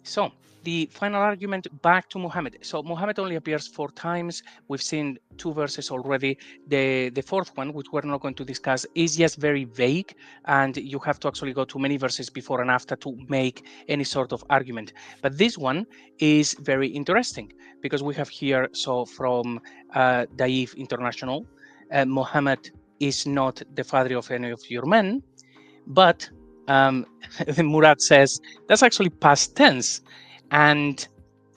So the final argument back to Muhammad. So Muhammad only appears 4 times. We've seen 2 verses already. The fourth one, which we're not going to discuss, is just very vague, and you have to actually go to many verses before and after to make any sort of argument. But this one is very interesting because we have here, so from Daif International, Muhammad is not the father of any of your men, but Murad says that's actually past tense. And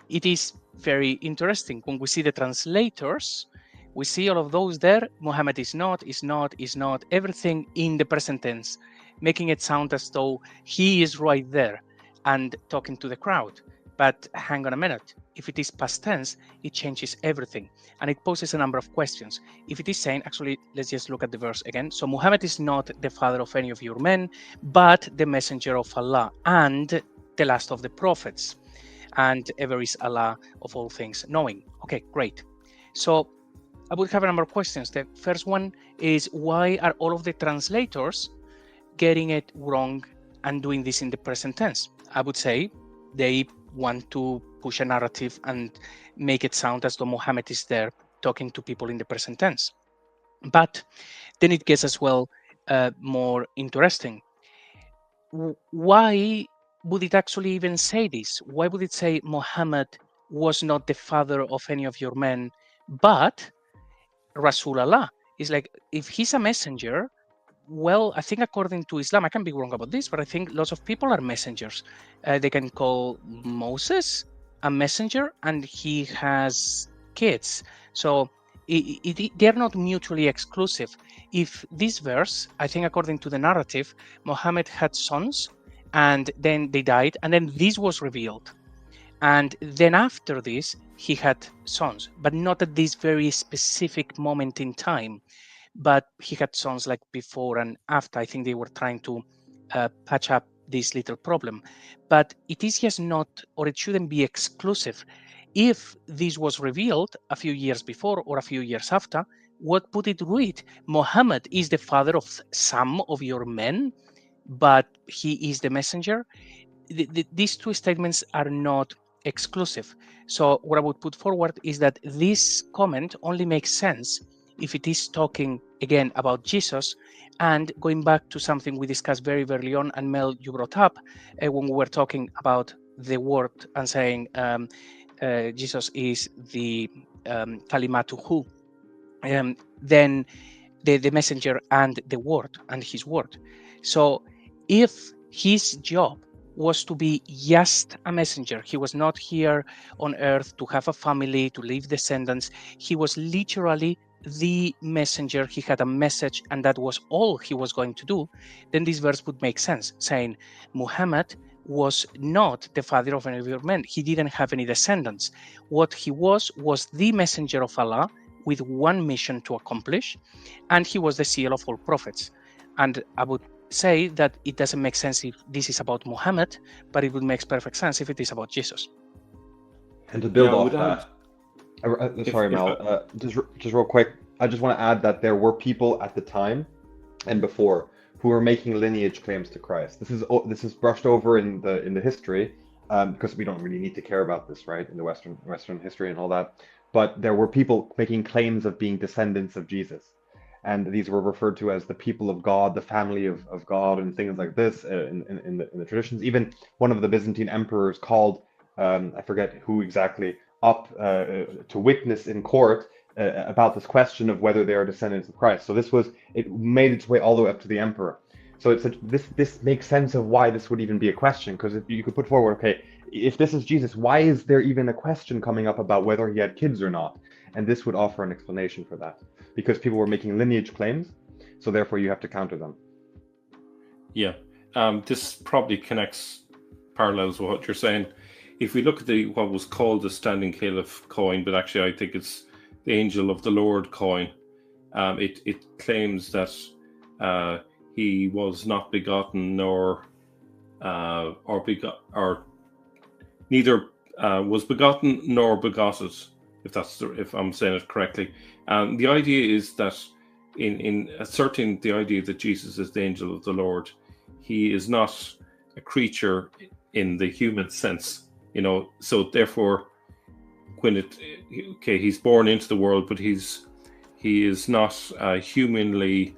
it is very interesting. When we see the translators, we see all of those there. Muhammad is not, everything in the present tense, making it sound as though he is right there and talking to the crowd. But hang on a minute. If it is past tense, it changes everything. And it poses a number of questions. If it is saying, actually, let's just look at the verse again. So Muhammad is not the father of any of your men, but the messenger of Allah and the last of the prophets. And ever is Allah of all things knowing. Okay, great. So I would have a number of questions. The first one is, why are all of the translators getting it wrong and doing this in the present tense? I would say they want to push a narrative and make it sound as though Muhammad is there talking to people in the present tense. But then it gets as well more interesting. Why would it actually even say this? Why would it say Muhammad was not the father of any of your men, but Rasulullah? It's like, if he's a messenger, well, I think according to Islam, I can be wrong about this, but I think lots of people are messengers. They can call Moses a messenger, and he has kids. So they're not mutually exclusive. If this verse, I think according to the narrative, Muhammad had sons, and then they died, and then this was revealed. And then after this, he had sons, but not at this very specific moment in time. But he had sons like before and after. I think they were trying to patch up this little problem. But it is just not, or it shouldn't be exclusive. If this was revealed a few years before or a few years after, what would it read? Muhammad is the father of some of your men, but he is the messenger. These two statements are not exclusive. So what I would put forward is that this comment only makes sense if it is talking again about Jesus. And going back to something we discussed very early on, and Mel, you brought up when we were talking about the word and saying Jesus is the kalimatuhu, then the messenger and the word and his word. So if his job was to be just a messenger, he was not here on earth to have a family, to leave descendants. He was literally the messenger. He had a message, and that was all he was going to do. Then this verse would make sense, saying Muhammad was not the father of any of your men. He didn't have any descendants. What he was the messenger of Allah with one mission to accomplish, and he was the seal of all prophets. And I would say that it doesn't make sense if this is about Muhammad, but it would make perfect sense if it is about Jesus. And to build off that, sorry, Mel, just real quick, I just want to add that there were people at the time and before who were making lineage claims to Christ. This is brushed over in the history because we don't really need to care about this, right, in the Western history and all that. But there were people making claims of being descendants of Jesus. And these were referred to as the people of God, the family of God, and things like this in the traditions. Even one of the Byzantine emperors called, I forget who exactly, up to witness in court about this question of whether they are descendants of Christ. So it made its way all the way up to the emperor. So this makes sense of why this would even be a question, because if you could put forward, okay, if this is Jesus, why is there even a question coming up about whether he had kids or not? And this would offer an explanation for that, because people were making lineage claims, so therefore you have to counter them. Yeah, this probably connects parallels with what you're saying. If we look at what was called the Standing Caliph coin, but actually I think it's the Angel of the Lord coin, it claims that he was not begotten neither was begotten nor begotten, if I'm saying it correctly. The idea is that in asserting the idea that Jesus is the angel of the Lord, he is not a creature in the human sense. So therefore, when he's born into the world, but he is not humanly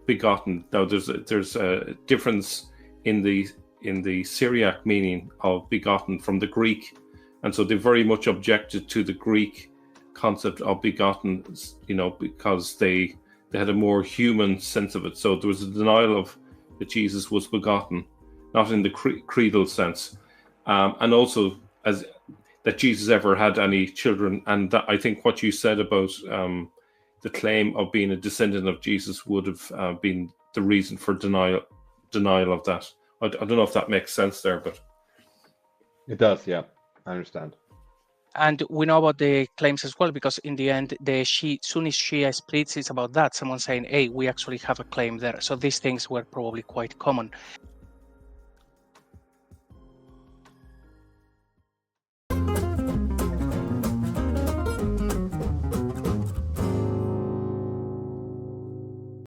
begotten. Now there's a difference in the Syriac meaning of begotten from the Greek, and so they very much objected to the Greek concept of begotten, because they had a more human sense of it. So there was a denial of that Jesus was begotten, not in the creedal sense, and also as that Jesus ever had any children. And that, I think what you said about the claim of being a descendant of Jesus would have been the reason for denial of that. I don't know if that makes sense there, but it does. Yeah, I understand. And we know about the claims as well, because in the end, the Sunni Shia splits is about that. Someone saying, hey, we actually have a claim there. So these things were probably quite common.